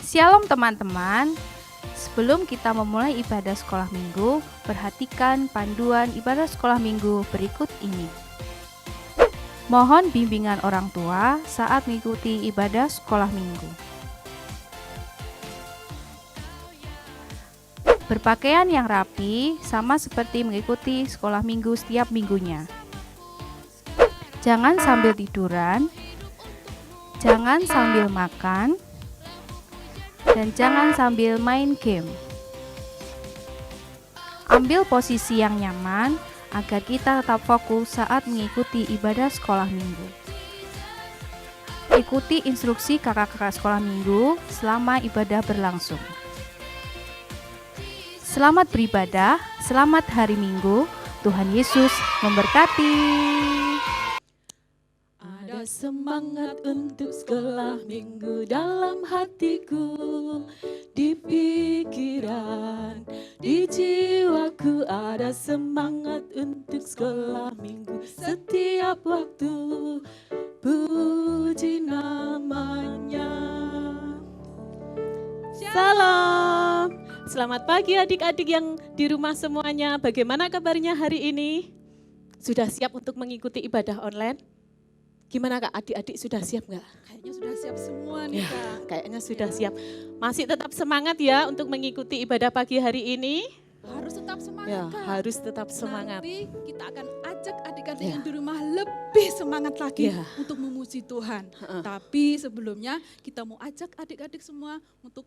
Shalom teman-teman. Sebelum kita memulai ibadah sekolah minggu, perhatikan panduan ibadah sekolah minggu berikut ini. Mohon bimbingan orang tua saat mengikuti ibadah sekolah minggu. Berpakaian yang rapi sama seperti mengikuti sekolah minggu setiap minggunya. Jangan sambil tiduran, jangan sambil makan, dan jangan sambil main game. Ambil posisi yang nyaman agar kita tetap fokus saat mengikuti ibadah sekolah minggu. Ikuti instruksi kakak-kakak sekolah minggu selama ibadah berlangsung. Selamat beribadah, selamat hari Minggu. Tuhan Yesus memberkati. Ada semangat untuk sekolah minggu dalam hatiku, di pikiran, di jiwaku. Ada semangat untuk sekolah minggu setiap waktu, puji namanya. Salam, selamat pagi adik-adik yang di rumah semuanya. Bagaimana kabarnya hari ini? Sudah siap untuk mengikuti ibadah online? Gimana Kak, adik-adik sudah siap nggak? Kayaknya sudah siap semua nih Ya, Kak. kayaknya sudah siap. Masih tetap semangat ya untuk mengikuti ibadah pagi hari ini? Harus tetap semangat Ya, Kak. harus tetap semangat. Nanti kita akan ajak adik-adik Ya. yang di rumah lebih semangat lagi Ya. untuk memuji Tuhan. Heeh. Tapi sebelumnya kita mau ajak adik-adik semua untuk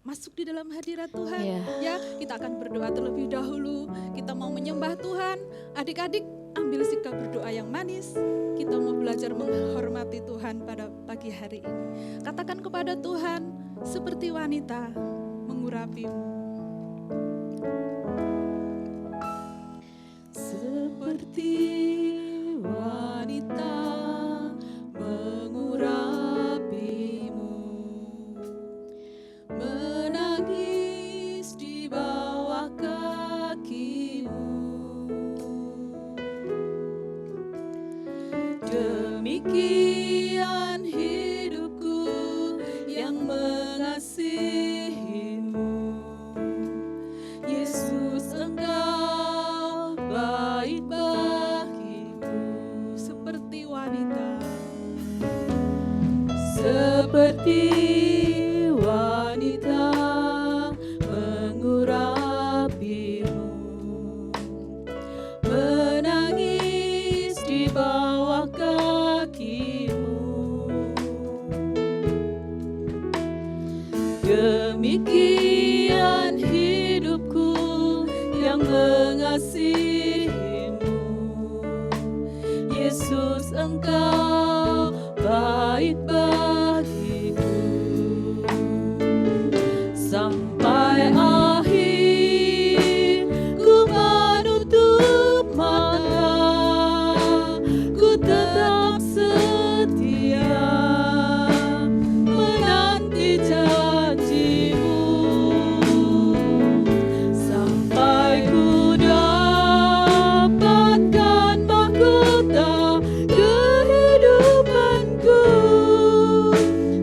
masuk di dalam hadirat Tuhan. Ya. Ya, kita akan berdoa terlebih dahulu. Kita mau menyembah Tuhan. Adik-adik ambil sikap berdoa yang manis. Kita mau belajar menghormati Tuhan pada pagi hari ini. Katakan kepada Tuhan, seperti wanita mengurapimu. Seperti wanita mengurapimu, menangis di bawah kakimu. Demikian hidupku yang mengasihimu. Yesus, Engkau baik bagiku. Seperti wanita. Seperti wanita mengurapimu, menangis di bawah kakimu. Demikian hidupku yang mengasihimu. Yesus, Engkau baik bagiku. Sampai akhir ku menutup mata, ku tetap setia menanti janjimu. Sampai ku dapatkan mahkota kehidupanku,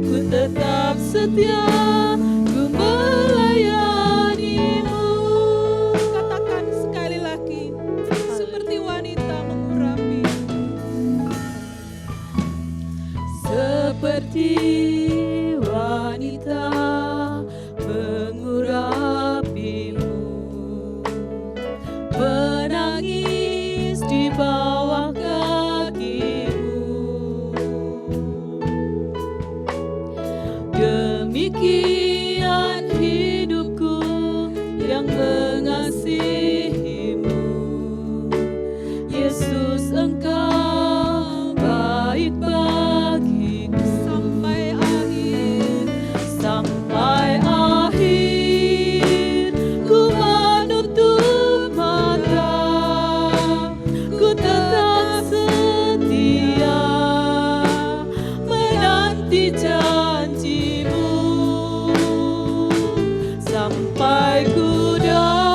ku tetap setia, ku melayanimu. Katakan sekali lagi, seperti wanita mengurapi. Seperti wanita mengurapimu, menangis di bawah kakimu. Demikian hidupku yang mengasihimu. Yesus, Engkau baik bagiku. Sampai akhir. Sampai akhir ku menutup mata, ku tetap setia menanti janjimu. Sampai ku dapat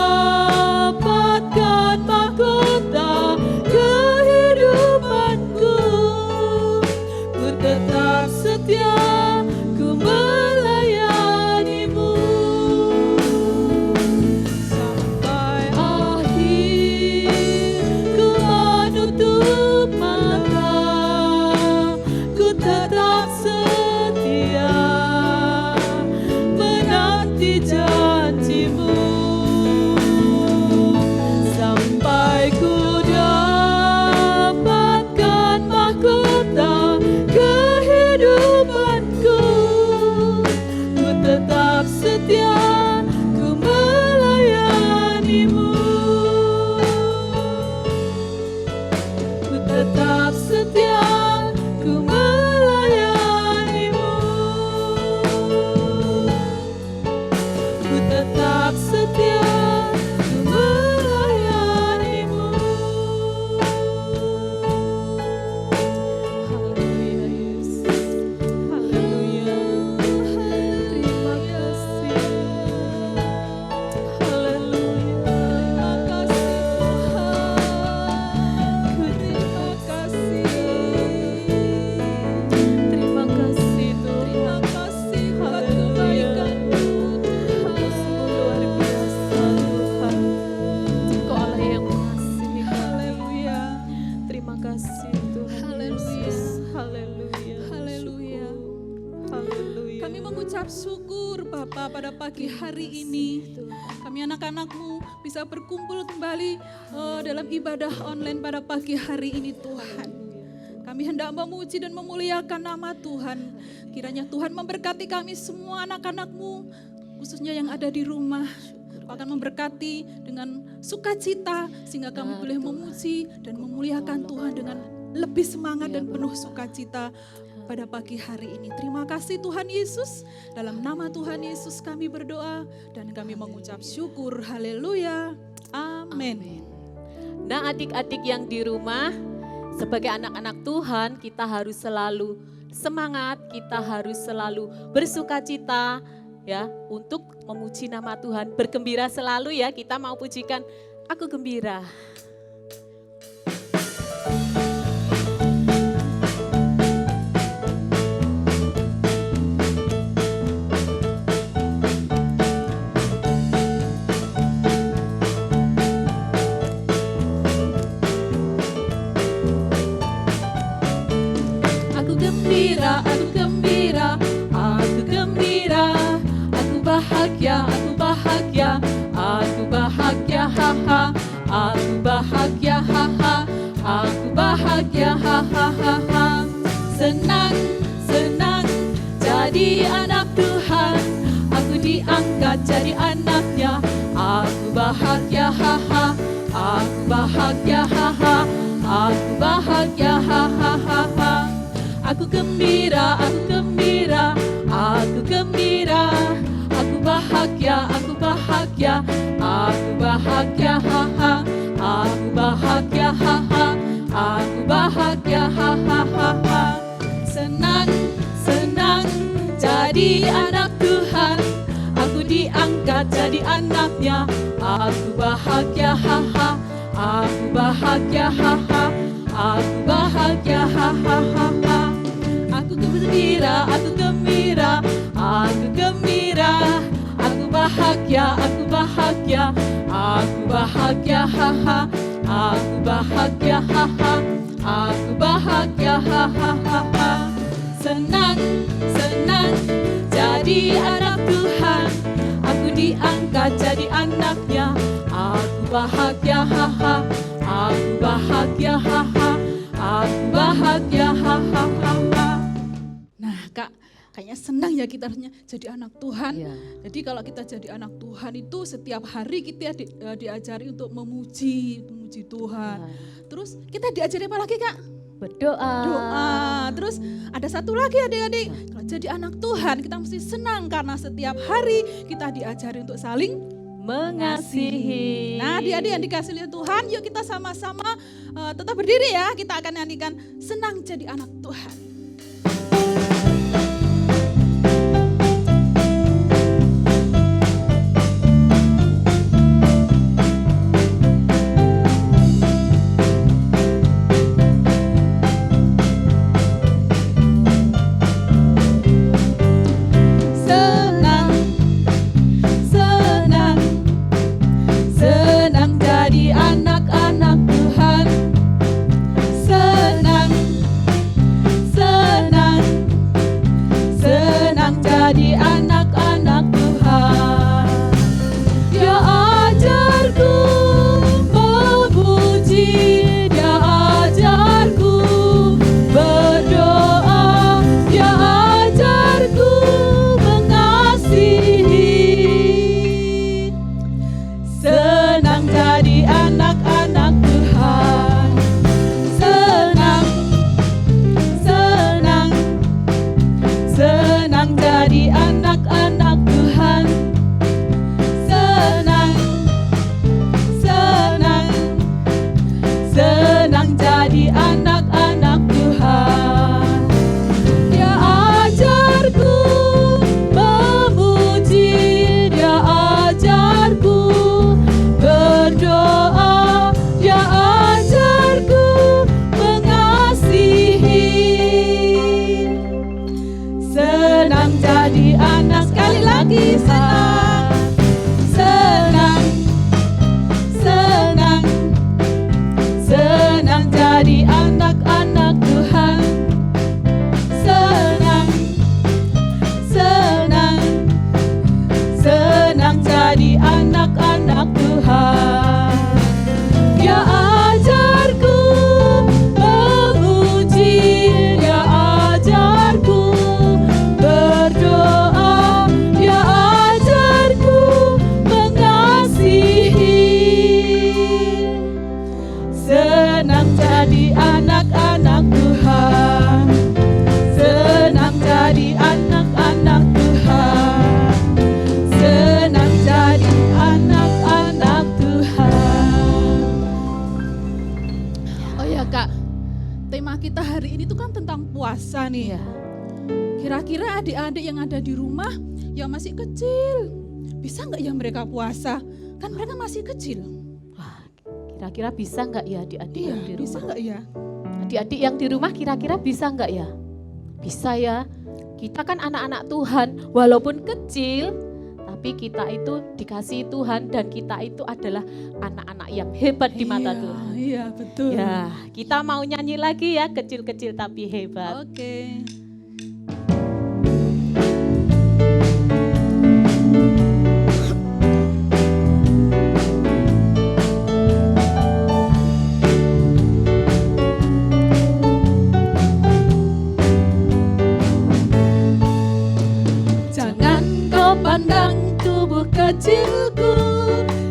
pada pagi hari ini. Kami anak-anak-Mu bisa berkumpul kembali dalam ibadah online pada pagi hari ini Tuhan. Kami hendak memuji dan memuliakan nama Tuhan. Kiranya Tuhan memberkati kami semua anak-anak-Mu, khususnya yang ada di rumah. Akan memberkati dengan sukacita sehingga kami boleh memuji dan memuliakan Tuhan dengan lebih semangat dan penuh sukacita pada pagi hari ini. Terima kasih Tuhan Yesus. Dalam nama Tuhan Yesus kami berdoa dan kami mengucap syukur. Haleluya. Amin. Nah, adik-adik yang di rumah, sebagai anak-anak Tuhan, kita harus selalu semangat, kita harus selalu bersukacita ya untuk memuji nama Tuhan. Bergembira selalu ya, kita mau pujikan Aku Gembira. Aku gembira, aku gembira, aku gembira, aku bahagia, aku bahagia, aku bahagia, haha, aku bahagia, haha, aku bahagia, haha. Senang, senang jadi anak Tuhan, aku diangkat jadi anaknya, aku bahagia, haha, aku bahagia, haha, aku bahagia, haha. Aku gembira, aku gembira, aku gembira, aku bahagia, aku bahagia, aku bahagia, haha, aku bahagia, haha, aku bahagia, haha. Senang, senang jadi anak Tuhan, aku diangkat jadi anaknya, aku bahagia, haha, aku bahagia, haha, aku bahagia, haha. Aku gembira, aku gembira, aku gembira, aku bahagia, aku bahagia, aku bahagia, haha, aku bahagia, haha, aku bahagia, haha. Senang, senang jadi anak Tuhan, aku diangkat jadi anaknya, aku bahagia, haha, aku bahagia, haha, aku bahagia, haha. Nah Kak, kayaknya senang ya kita harusnya jadi anak Tuhan. Ya. Jadi kalau kita jadi anak Tuhan itu setiap hari kita diajari untuk memuji Tuhan. Terus kita diajari apa lagi Kak? Berdoa. Doa. Terus ada satu lagi adik-adik, kalau jadi anak Tuhan kita mesti senang karena setiap hari kita diajari untuk saling Mengasihi. Nah, adik-adik yang dikasihi oleh Tuhan, yuk kita sama-sama tetap berdiri ya. Kita akan nyanyikan Senang Jadi Anak Tuhan. Doa jadi anak-anak Tuhan. Senang jadi anak-anak Tuhan. Senang jadi anak-anak Tuhan. Oh ya Kak, tema kita hari ini tuh kan tentang puasa nih. Ya. Kira-kira adik-adik yang ada di rumah yang masih kecil, bisa nggak ya mereka puasa? Kan mereka masih kecil. Wah, kira-kira bisa nggak ya adik-adik Iya, yang di bisa rumah? nggak ya? Adik-adik yang di rumah kira-kira bisa nggak ya? Bisa ya. Kita kan anak-anak Tuhan, walaupun kecil, tapi kita itu dikasihi Tuhan dan kita itu adalah anak-anak yang hebat di mata Tuhan. Iya, betul. Ya, kita mau nyanyi lagi ya, kecil-kecil tapi hebat. Oke. Jangan kau pandang tubuh kecilku,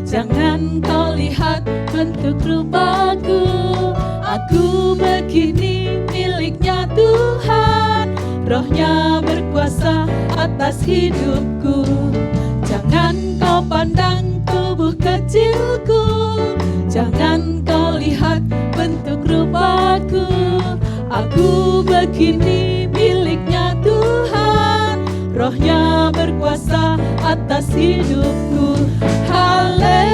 jangan kau lihat bentuk rupaku. Aku begini miliknya Tuhan, Roh-Nya berkuasa atas hidupku. Jangan kau pandang tubuh kecilku, jangan kau lihat bentuk rupaku. Aku begini miliknya Tuhan, Roh-Nya berkuasa atas hidupku. Haleluya,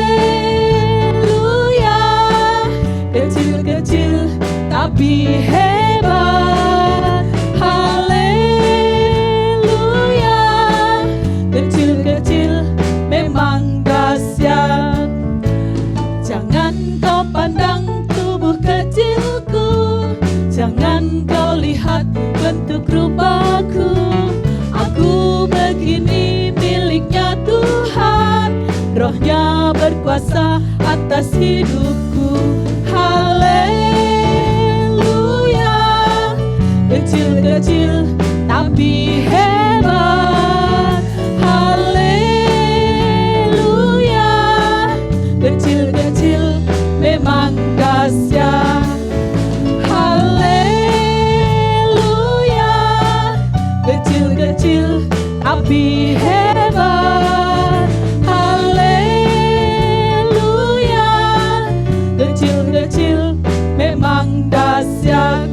kecil-kecil tapi hebat. Haleluya, kecil-kecil memang dahsyat. Jangan kau pandang tubuh kecilku, jangan kau lihat bentuk rupaku. Aku begini miliknya Tuhan, Roh-Nya berkuasa atas hidupku. Haleluya, kecil-kecil tapi hebat. Haleluya, kecil-kecil memang dahsyat. Haleluya, kecil-kecil tapi hebat. Haleluya, kecil-kecil memang dahsyat.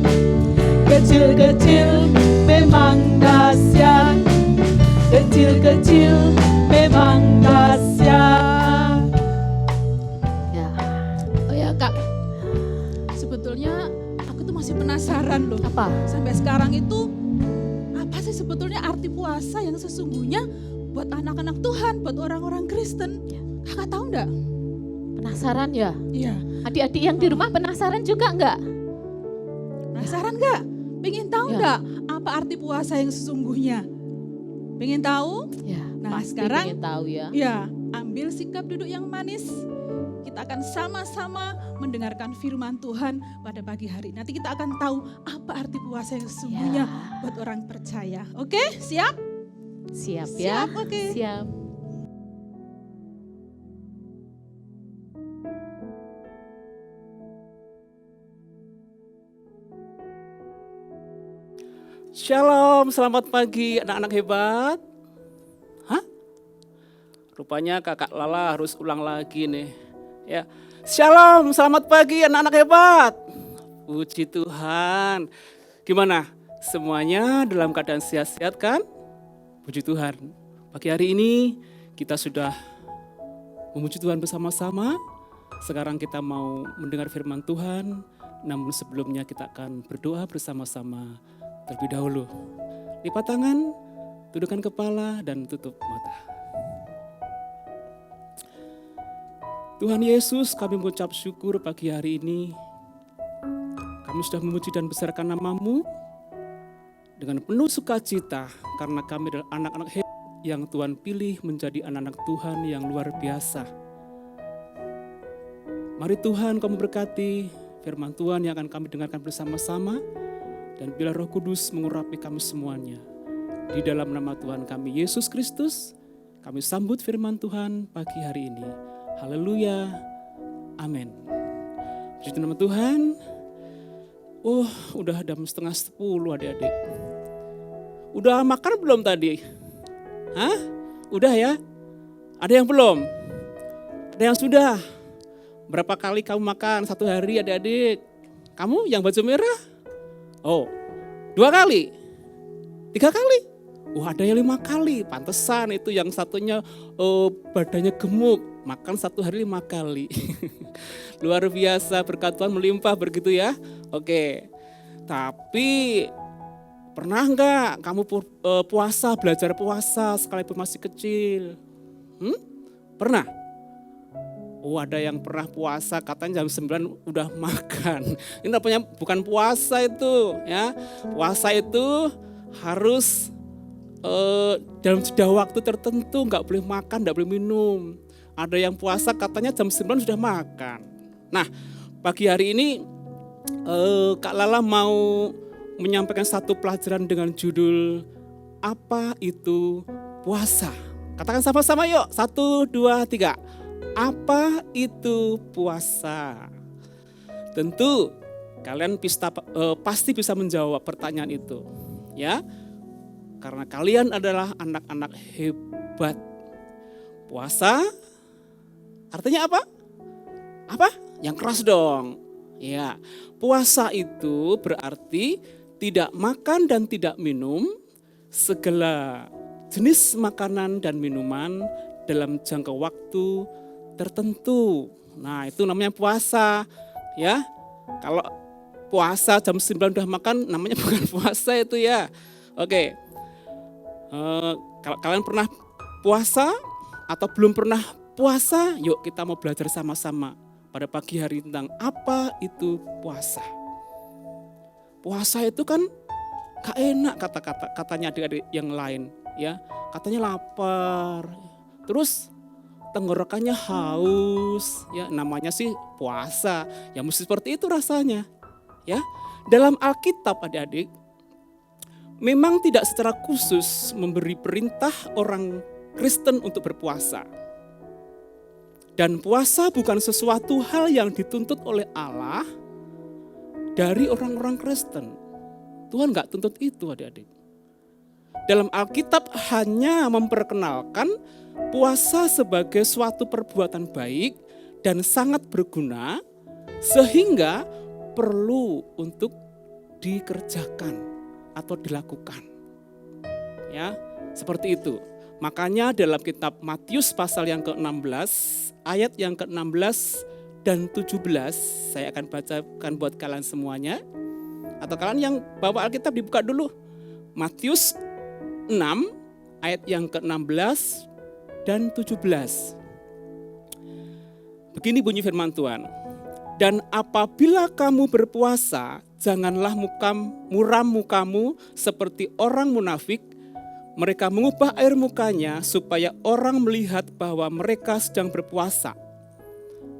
Kecil-kecil memang dahsyat. Kecil-kecil memang dahsyat. Ya. Oh ya Kak, sebetulnya aku tuh masih penasaran loh. Apa? Sampai sekarang itu apa sih sebetulnya arti puasa yang sesungguhnya buat anak-anak Tuhan, buat orang-orang Kristen? Kakak tahu enggak? Penasaran ya? Iya. Adik-adik yang di rumah penasaran juga enggak? Penasaran enggak? Pengen tahu Ya. enggak apa arti puasa yang sesungguhnya? Pengen tahu? Ya, Nah, pasti sekarang pengen tahu ya. Ya, ambil sikap duduk yang manis. Kita akan sama-sama mendengarkan firman Tuhan pada pagi hari. Nanti kita akan tahu apa arti puasa yang sesungguhnya Ya. buat orang percaya. Oke, siap? Siap ya? Siap, oke. Siap. Shalom, selamat pagi anak-anak hebat. Hah? Rupanya kakak Lala harus ulang lagi nih. Ya, shalom, selamat pagi anak-anak hebat. Puji Tuhan. Gimana? Semuanya dalam keadaan sehat-sehat kan? Puji Tuhan. Pagi hari ini kita sudah memuji Tuhan bersama-sama. Sekarang kita mau mendengar firman Tuhan. Namun sebelumnya kita akan berdoa bersama-sama. Terlebih dahulu, lipat tangan, tundukkan kepala, dan tutup mata. Tuhan Yesus, kami mengucap syukur pagi hari ini. Kami sudah memuji dan besarkan nama-Mu dengan penuh sukacita karena kami adalah anak-anak hebat yang Tuhan pilih menjadi anak-anak Tuhan yang luar biasa. Mari Tuhan kamu berkati firman Tuhan yang akan kami dengarkan bersama-sama. Dan bila Roh Kudus mengurapi kami semuanya. Di dalam nama Tuhan kami Yesus Kristus, kami sambut firman Tuhan pagi hari ini. Haleluya. Amin. Puji nama Tuhan. Udah jam 9:30 adik-adik. Udah makan belum tadi? Hah? Udah ya? Ada yang belum? Ada yang sudah? Berapa kali kamu makan satu hari adik-adik? Kamu yang baju merah? 2 kali? 3 kali? Ada yang 5 kali. Pantesan itu yang satunya badannya gemuk. Makan satu hari 5 kali. Luar biasa, berkat Tuhan melimpah begitu ya. Oke, tapi pernah enggak kamu puasa, belajar puasa sekalipun masih kecil? Pernah? Ada yang pernah puasa katanya jam 9 udah makan. Ini namanya bukan puasa itu ya. Puasa itu harus dalam jeda waktu tertentu, enggak boleh makan, enggak boleh minum. Ada yang puasa katanya jam 9 sudah makan. Nah, pagi hari ini Kak Lala mau menyampaikan satu pelajaran dengan judul apa itu puasa. Katakan sama-sama yuk, 1, 2, 3. Apa itu puasa? Tentu kalian pasti bisa menjawab pertanyaan itu, ya. Karena kalian adalah anak-anak hebat. Puasa artinya apa? Apa? Yang keras dong. Ya, puasa itu berarti tidak makan dan tidak minum segala jenis makanan dan minuman dalam jangka waktu tertentu. Nah, itu namanya puasa, ya. Kalau puasa jam 9 udah makan namanya bukan puasa itu ya. Oke. Kalau kalian pernah puasa atau belum pernah puasa, yuk kita mau belajar sama-sama pada pagi hari tentang apa itu puasa. Puasa itu kan gak enak katanya adik-adik yang lain, ya. Katanya lapar, terus tenggorokannya haus, ya namanya sih puasa, ya mesti seperti itu rasanya, ya. Dalam Alkitab adik-adik, memang tidak secara khusus memberi perintah orang Kristen untuk berpuasa. Dan puasa bukan sesuatu hal yang dituntut oleh Allah dari orang-orang Kristen. Tuhan gak tuntut itu adik-adik. Dalam Alkitab hanya memperkenalkan puasa sebagai suatu perbuatan baik dan sangat berguna sehingga perlu untuk dikerjakan atau dilakukan. Ya, seperti itu. Makanya dalam kitab Matius pasal yang ke-16, ayat yang ke-16 dan 17, saya akan bacakan buat kalian semuanya. Atau kalian yang bawa Alkitab dibuka dulu. Matius 6, ayat yang ke-16 dan 17. Begini bunyi firman Tuhan. Dan apabila kamu berpuasa, janganlah muram mukamu seperti orang munafik. Mereka mengubah air mukanya supaya orang melihat bahwa mereka sedang berpuasa.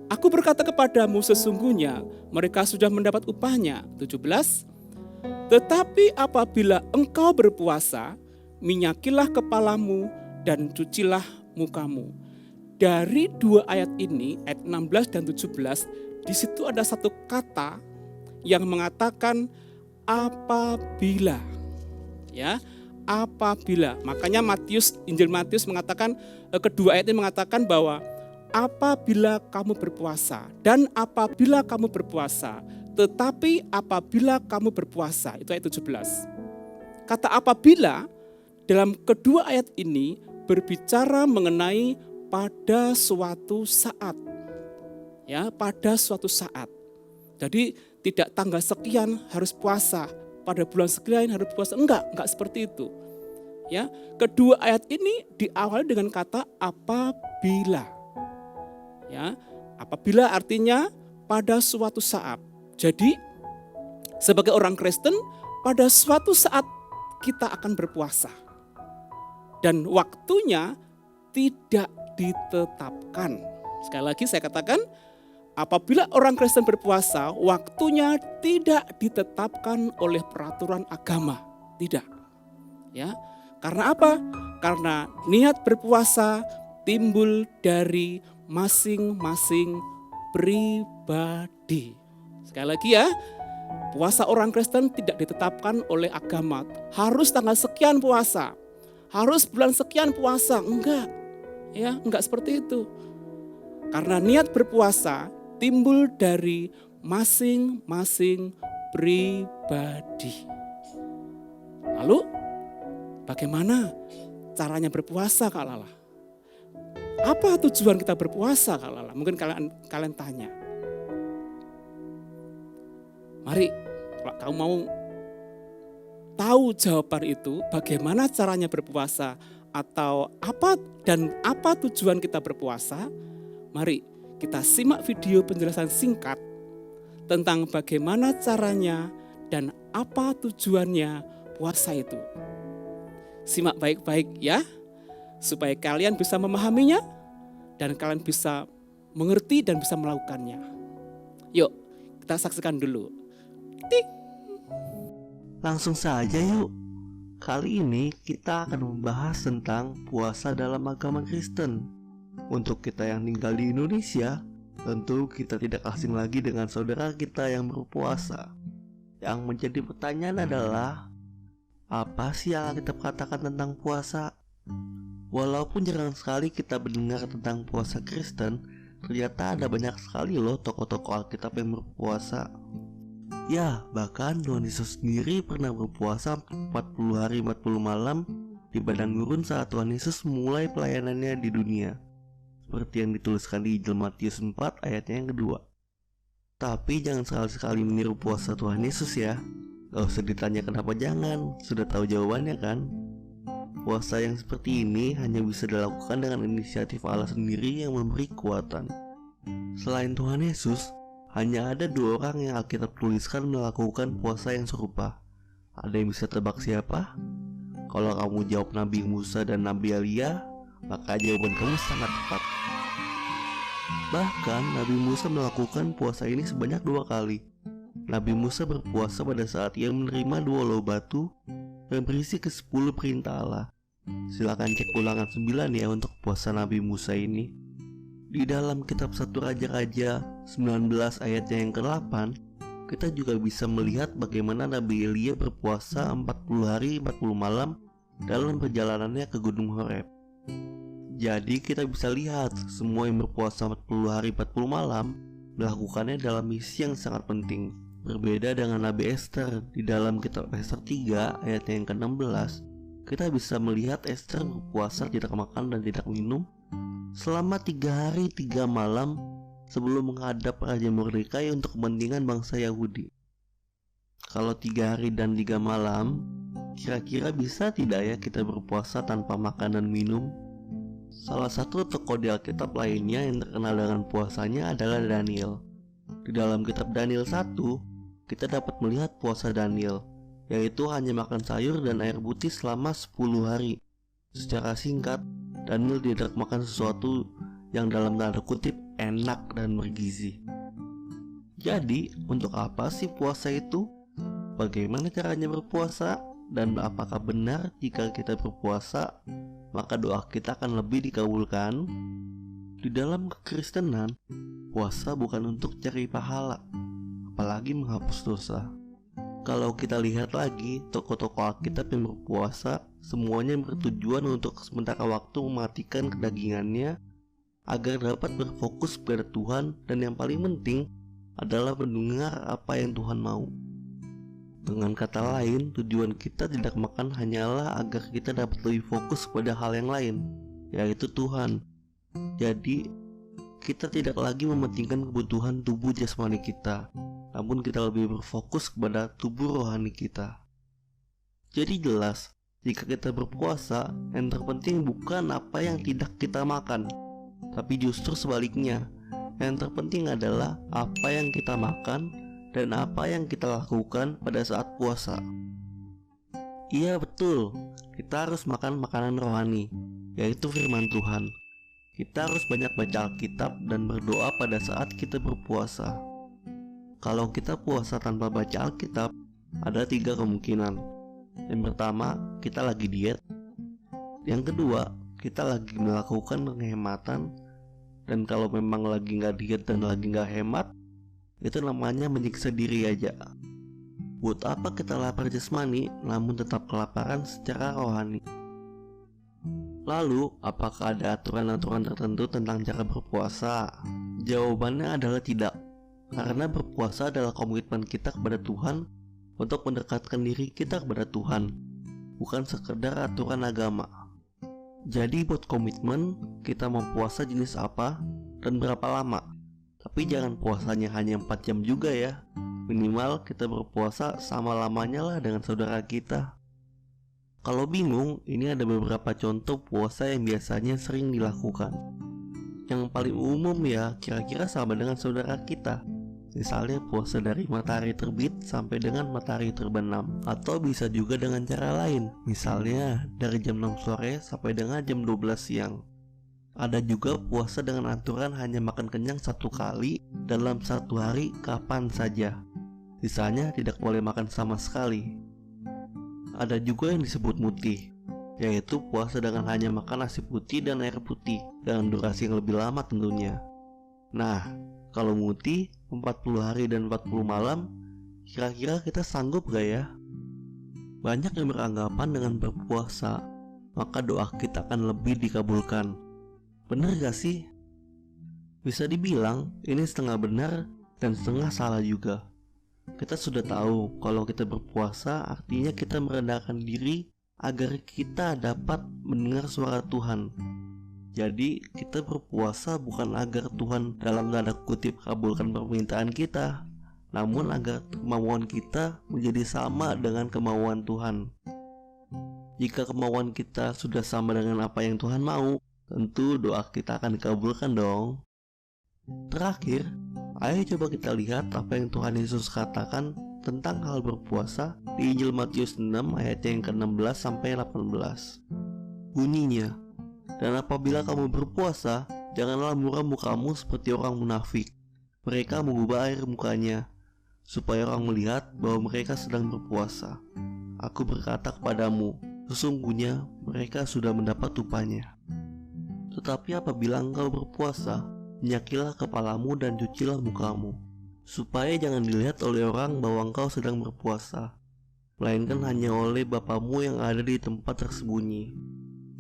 Aku berkata kepadamu sesungguhnya mereka sudah mendapat upahnya. 17. Tetapi apabila engkau berpuasa, minyakilah kepalamu dan cucilah mukamu. Dari 2 ayat ini, ayat 16 dan 17, di situ ada satu kata yang mengatakan apabila. Ya, apabila. Makanya Injil Matius mengatakan, kedua ayat ini mengatakan bahwa apabila kamu berpuasa dan apabila kamu berpuasa, tetapi apabila kamu berpuasa, itu ayat 17. Kata apabila dalam kedua ayat ini berbicara mengenai pada suatu saat. Ya, pada suatu saat. Jadi tidak tanggal sekian harus puasa, pada bulan sekian harus puasa. Enggak seperti itu. Ya, kedua ayat ini diawali dengan kata apabila. Ya, apabila artinya pada suatu saat. Jadi sebagai orang Kristen pada suatu saat kita akan berpuasa. Dan waktunya tidak ditetapkan. Sekali lagi saya katakan, apabila orang Kristen berpuasa, waktunya tidak ditetapkan oleh peraturan agama. Tidak. Ya. Karena apa? Karena niat berpuasa timbul dari masing-masing pribadi. Sekali lagi ya, Puasa orang Kristen tidak ditetapkan oleh agama. Harus tanggal sekian puasa. Harus bulan sekian puasa. Enggak. Ya, enggak seperti itu. Karena niat berpuasa timbul dari masing-masing pribadi. Lalu bagaimana caranya berpuasa, Kak Lala? Apa tujuan kita berpuasa, Kak Lala? Mungkin kalian tanya. Mari, kalau kamu mau tahu jawaban itu, bagaimana caranya berpuasa atau apa tujuan kita berpuasa, mari kita simak video penjelasan singkat tentang bagaimana caranya dan apa tujuannya puasa itu. Simak baik-baik ya, supaya kalian bisa memahaminya dan kalian bisa mengerti dan bisa melakukannya. Yuk, kita saksikan dulu. Langsung saja yuk. Kali ini kita akan membahas tentang puasa dalam agama Kristen. Untuk kita yang tinggal di Indonesia, tentu kita tidak asing lagi dengan saudara kita yang berpuasa. Yang menjadi pertanyaan adalah, apa sih yang kita katakan tentang puasa? Walaupun jarang sekali kita mendengar tentang puasa Kristen, ternyata ada banyak sekali loh tokoh-tokoh Alkitab yang berpuasa. Ya, bahkan Tuhan Yesus sendiri pernah berpuasa 40 hari 40 malam di padang gurun saat Tuhan Yesus mulai pelayanannya di dunia. Seperti yang dituliskan di Injil Matius 4 ayatnya yang kedua. Tapi jangan sekali-sekali meniru puasa Tuhan Yesus ya. Gak usah ditanya kenapa jangan, sudah tahu jawabannya kan? Puasa yang seperti ini hanya bisa dilakukan dengan inisiatif Allah sendiri yang memberi kekuatan. Selain Tuhan Yesus, hanya ada 2 orang yang Alkitab tuliskan melakukan puasa yang serupa. Ada yang bisa tebak siapa? Kalau kamu jawab Nabi Musa dan Nabi Elia, maka jawaban kamu sangat tepat. Bahkan Nabi Musa melakukan puasa ini sebanyak 2 kali. Nabi Musa berpuasa pada saat ia menerima 2 loh batu yang berisi ke-10 perintah Allah. Silakan cek ulangan 9 ya untuk puasa Nabi Musa ini. Di dalam kitab 1 Raja-Raja 19 ayatnya yang ke-8, kita juga bisa melihat bagaimana Nabi Elia berpuasa 40 hari 40 malam dalam perjalanannya ke Gunung Horeb. Jadi kita bisa lihat semua yang berpuasa 40 hari 40 malam melakukannya dalam misi yang sangat penting. Berbeda dengan Nabi Esther, di dalam kitab Esther 3 ayat yang ke-16, kita bisa melihat Esther berpuasa tidak makan dan tidak minum selama 3 hari 3 malam sebelum menghadap Raja Mordekai untuk kepentingan bangsa Yahudi. Kalau 3 hari dan 3 malam, kira-kira bisa tidak ya kita berpuasa tanpa makan dan minum? Salah satu tokoh di Alkitab lainnya yang terkenal dengan puasanya adalah Daniel. Di dalam kitab Daniel 1, kita dapat melihat puasa Daniel, yaitu hanya makan sayur dan air putih selama 10 hari. Secara singkat, Daniel tidak makan sesuatu yang dalam tanda kutip enak dan bergizi. Jadi, untuk apa sih puasa itu? Bagaimana caranya berpuasa? Dan apakah benar jika kita berpuasa, maka doa kita akan lebih dikabulkan? Di dalam kekristenan, puasa bukan untuk cari pahala, apalagi menghapus dosa. Kalau kita lihat lagi, tokoh-tokoh Alkitab yang berpuasa semuanya bertujuan untuk sementara waktu mematikan kedagingannya agar dapat berfokus pada Tuhan, dan yang paling penting adalah mendengar apa yang Tuhan mau. Dengan kata lain, tujuan kita tidak makan hanyalah agar kita dapat lebih fokus pada hal yang lain, yaitu Tuhan. Jadi, kita tidak lagi mementingkan kebutuhan tubuh jasmani kita, namun kita lebih berfokus kepada tubuh rohani kita. Jadi jelas, jika kita berpuasa, yang terpenting bukan apa yang tidak kita makan, tapi justru sebaliknya. Yang terpenting adalah apa yang kita makan dan apa yang kita lakukan pada saat puasa. Iya betul, kita harus makan makanan rohani, yaitu firman Tuhan. Kita harus banyak baca Alkitab dan berdoa pada saat kita berpuasa. Kalau kita puasa tanpa baca Alkitab, ada 3 kemungkinan. Yang pertama, kita lagi diet. Yang kedua, kita lagi melakukan penghematan. Dan kalau memang lagi gak diet dan lagi gak hemat, itu namanya menyiksa diri aja. Buat apa kita lapar jasmani namun tetap kelaparan secara rohani? Lalu, apakah ada aturan-aturan tertentu tentang cara berpuasa? Jawabannya adalah tidak. Karena berpuasa adalah komitmen kita kepada Tuhan untuk mendekatkan diri kita kepada Tuhan, bukan sekedar aturan agama. Jadi buat komitmen, kita mau puasa jenis apa dan berapa lama. Tapi jangan puasanya hanya 4 jam juga ya. Minimal kita berpuasa sama lamanya lah dengan saudara kita. Kalau bingung, ini ada beberapa contoh puasa yang biasanya sering dilakukan. Yang paling umum ya, kira-kira sama dengan saudara kita. Misalnya puasa dari matahari terbit sampai dengan matahari terbenam. Atau bisa juga dengan cara lain. Misalnya dari jam 6 sore sampai dengan jam 12 siang. Ada juga puasa dengan aturan hanya makan kenyang 1 kali dalam 1 hari kapan saja. Sisanya tidak boleh makan sama sekali. Ada juga yang disebut mutih, yaitu puasa dengan hanya makan nasi putih dan air putih dengan durasi yang lebih lama tentunya. Nah, kalau mutih 40 hari dan 40 malam, kira-kira kita sanggup gak ya? Banyak yang beranggapan dengan berpuasa, maka doa kita akan lebih dikabulkan. Bener gak sih? Bisa dibilang ini setengah benar dan setengah salah juga. Kita sudah tahu kalau kita berpuasa artinya kita merendahkan diri agar kita dapat mendengar suara Tuhan. Jadi kita berpuasa bukan agar Tuhan dalam tanda kutip kabulkan permintaan kita, namun agar kemauan kita menjadi sama dengan kemauan Tuhan. Jika kemauan kita sudah sama dengan apa yang Tuhan mau, tentu doa kita akan dikabulkan dong. Terakhir, ayo coba kita lihat apa yang Tuhan Yesus katakan tentang hal berpuasa di Injil Matius 6 ayat yang ke-16 sampai 18. Bunyinya, "Dan apabila kamu berpuasa, janganlah muram mukamu seperti orang munafik. Mereka mengubah air mukanya, supaya orang melihat bahwa mereka sedang berpuasa. Aku berkata kepadamu, sesungguhnya mereka sudah mendapat upahnya. Tetapi apabila engkau berpuasa, minyakilah kepalamu dan cucilah mukamu, supaya jangan dilihat oleh orang bahwa engkau sedang berpuasa, melainkan hanya oleh Bapamu yang ada di tempat tersembunyi.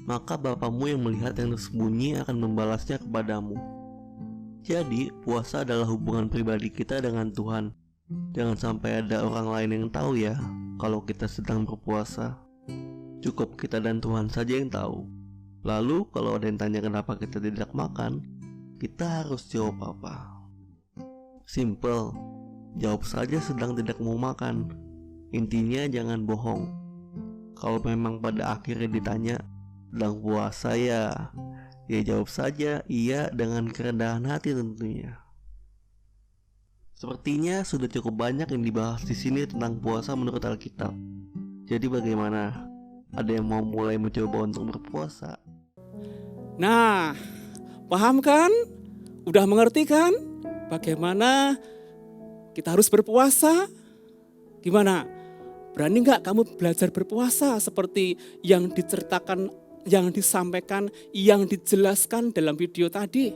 Maka Bapamu yang melihat yang tersembunyi akan membalasnya kepadamu." Jadi, puasa adalah hubungan pribadi kita dengan Tuhan. Jangan sampai ada orang lain yang tahu ya kalau kita sedang berpuasa. Cukup kita dan Tuhan saja yang tahu. Lalu kalau ada yang tanya kenapa kita tidak makan, kita harus jawab apa? Simple, jawab saja sedang tidak mau makan. Intinya jangan bohong. Kalau memang pada akhirnya ditanya, sedang puasa ya jawab saja iya dengan kerendahan hati tentunya. Sepertinya sudah cukup banyak yang dibahas di sini tentang puasa menurut Alkitab. Jadi bagaimana? Ada yang mau mulai mencoba untuk berpuasa? Nah, paham kan? Udah mengerti kan? Bagaimana kita harus berpuasa? Gimana? Berani gak kamu belajar berpuasa seperti yang diceritakan, yang disampaikan, yang dijelaskan dalam video tadi?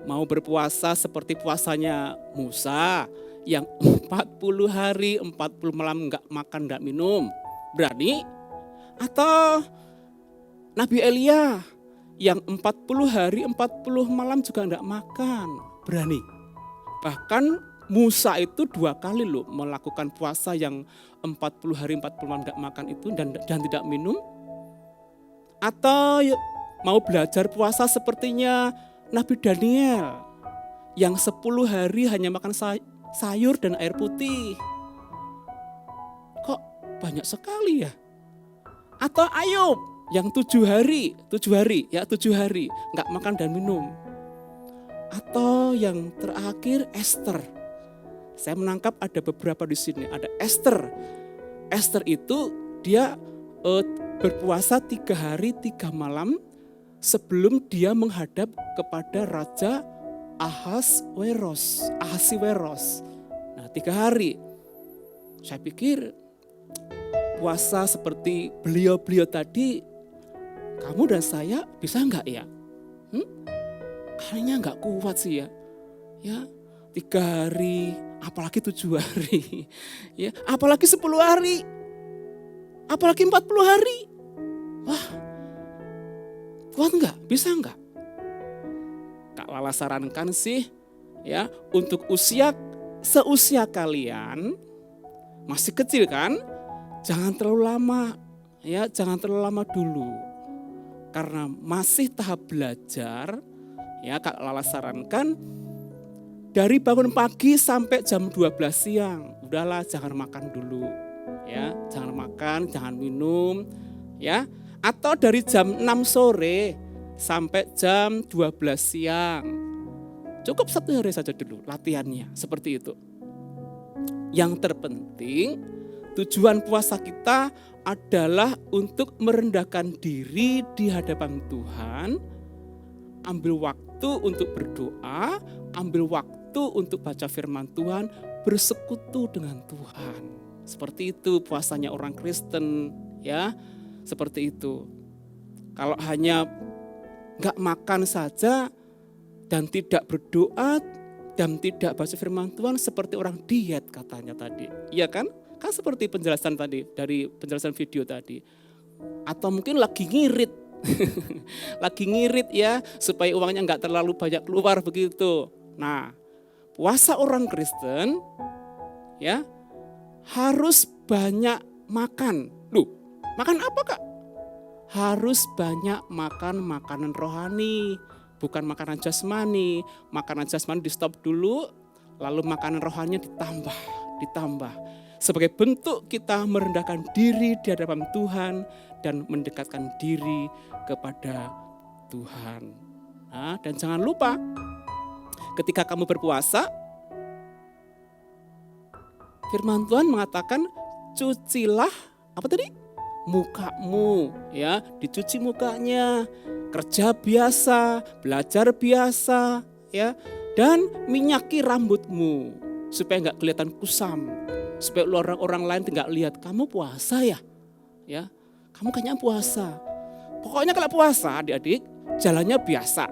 Mau berpuasa seperti puasanya Musa yang 40 hari, 40 malam gak makan, gak minum. Berani? Atau Nabi Elia yang 40 hari, 40 malam juga gak makan. Berani? Bahkan Musa itu 2 kali loh melakukan puasa yang 40 hari 40 malam gak makan itu dan tidak minum. Atau mau belajar puasa sepertinya Nabi Daniel yang 10 hari hanya makan sayur dan air putih. Kok banyak sekali ya? Atau Ayub yang 7 hari gak makan dan minum. Atau yang terakhir Esther. Saya menangkap ada beberapa di sini. Ada Esther. Esther itu dia berpuasa 3 hari 3 malam sebelum dia menghadap kepada Raja Ahasiweros. Nah 3 hari. Saya pikir puasa seperti beliau-beliau tadi, kamu dan saya bisa enggak ya? Kayaknya enggak kuat sih ya. 3 hari apalagi 7 hari, ya, apalagi 10 hari, apalagi 40 hari. Wah, kuat enggak? Bisa enggak? Kak Lala sarankan sih, ya, untuk seusia kalian, masih kecil kan, jangan terlalu lama, ya, jangan terlalu lama dulu. Karena masih tahap belajar, ya, Kak Lala sarankan dari bangun pagi sampai jam 12 siang, udahlah jangan makan dulu, ya, jangan makan, jangan minum, ya, atau dari jam 6 sore sampai jam 12 siang. Cukup 1 hari saja dulu latihannya, seperti itu. Yang terpenting, tujuan puasa kita adalah untuk merendahkan diri di hadapan Tuhan, ambil waktu untuk berdoa, ambil waktu untuk baca firman Tuhan, bersekutu dengan Tuhan. Seperti itu puasanya orang Kristen, ya, seperti itu. Kalau hanya gak makan saja dan tidak berdoa dan tidak baca firman Tuhan, seperti orang diet katanya tadi, iya kan? Kan seperti penjelasan tadi, dari penjelasan video tadi. Atau mungkin lagi ngirit. Lagi ngirit, ya, supaya uangnya enggak terlalu banyak keluar begitu. Nah, puasa orang Kristen, ya, harus banyak makan. Loh, makan apa, Kak? Harus banyak makan makanan rohani, bukan makanan jasmani. Makanan jasmani di stop dulu, lalu makanan rohaninya ditambah. Sebagai bentuk kita merendahkan diri di hadapan Tuhan dan mendekatkan diri kepada Tuhan. Nah, dan jangan lupa ketika kamu berpuasa, firman Tuhan mengatakan cucilah apa tadi? Mukamu, ya, dicuci mukanya, kerja biasa, belajar biasa, ya, dan minyaki rambutmu supaya enggak kelihatan kusam. Supaya orang lain tidak lihat kamu puasa ya, ya, kamu kayaknya puasa. Pokoknya kalau puasa adik-adik jalannya biasa,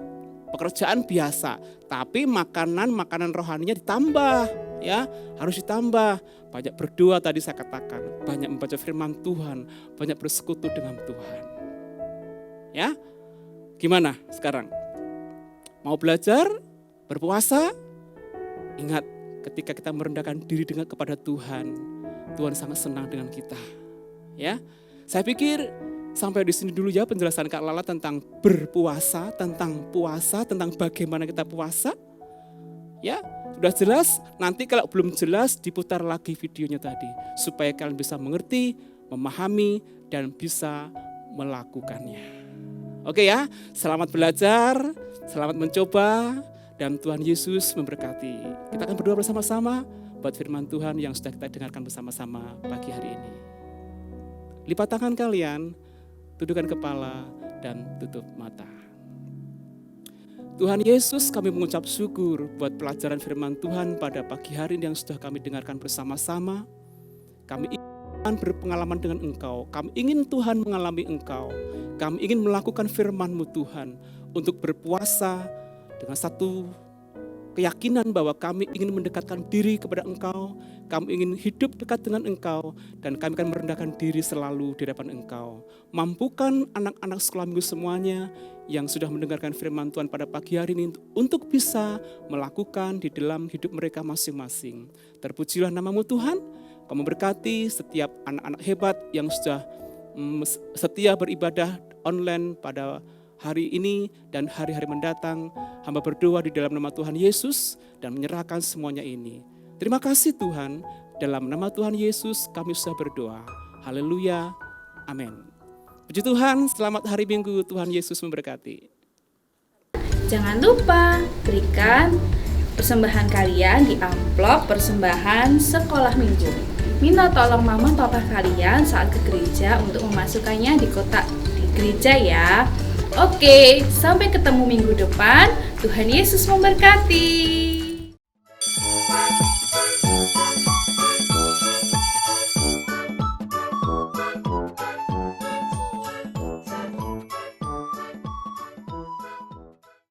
pekerjaan biasa, tapi makanan rohaninya ditambah, ya, harus ditambah. Banyak berdoa tadi saya katakan, banyak membaca firman Tuhan, banyak bersekutu dengan Tuhan. Ya, gimana sekarang? Mau belajar, berpuasa? Ingat, ketika kita merendahkan diri kepada Tuhan, Tuhan sangat senang dengan kita. Ya, saya pikir sampai di sini dulu ya penjelasan Kak Lala tentang berpuasa, tentang puasa, tentang bagaimana kita puasa. Ya, sudah jelas. Nanti kalau belum jelas diputar lagi videonya tadi supaya kalian bisa mengerti, memahami, dan bisa melakukannya. Oke ya, selamat belajar, selamat mencoba. Dan Tuhan Yesus memberkati. Kita akan berdoa bersama-sama buat firman Tuhan yang sudah kita dengarkan bersama-sama pagi hari ini. Lipat tangan kalian, tundukkan kepala, dan tutup mata. Tuhan Yesus, kami mengucap syukur buat pelajaran firman Tuhan pada pagi hari ini yang sudah kami dengarkan bersama-sama. Kami ingin berpengalaman dengan Engkau. Kami ingin Tuhan mengalami Engkau. Kami ingin melakukan firman-Mu Tuhan untuk berpuasa dengan satu keyakinan bahwa kami ingin mendekatkan diri kepada Engkau, kami ingin hidup dekat dengan Engkau, dan kami akan merendahkan diri selalu di hadapan Engkau. Mampukan anak-anak sekolah minggu semuanya yang sudah mendengarkan firman Tuhan pada pagi hari ini untuk bisa melakukan di dalam hidup mereka masing-masing. Terpujilah nama-Mu Tuhan, Kau memberkati setiap anak-anak hebat yang sudah setia beribadah online pada hari ini dan hari-hari mendatang. Hamba berdoa di dalam nama Tuhan Yesus dan menyerahkan semuanya ini. Terima kasih Tuhan, dalam nama Tuhan Yesus kami sudah berdoa. Haleluya, amin. Puji Tuhan, selamat hari Minggu, Tuhan Yesus memberkati. Jangan lupa berikan persembahan kalian di amplop persembahan sekolah minggu. Minta tolong mama papa kalian saat ke gereja untuk memasukkannya di kotak di gereja ya. Oke, sampai ketemu minggu depan. Tuhan Yesus memberkati.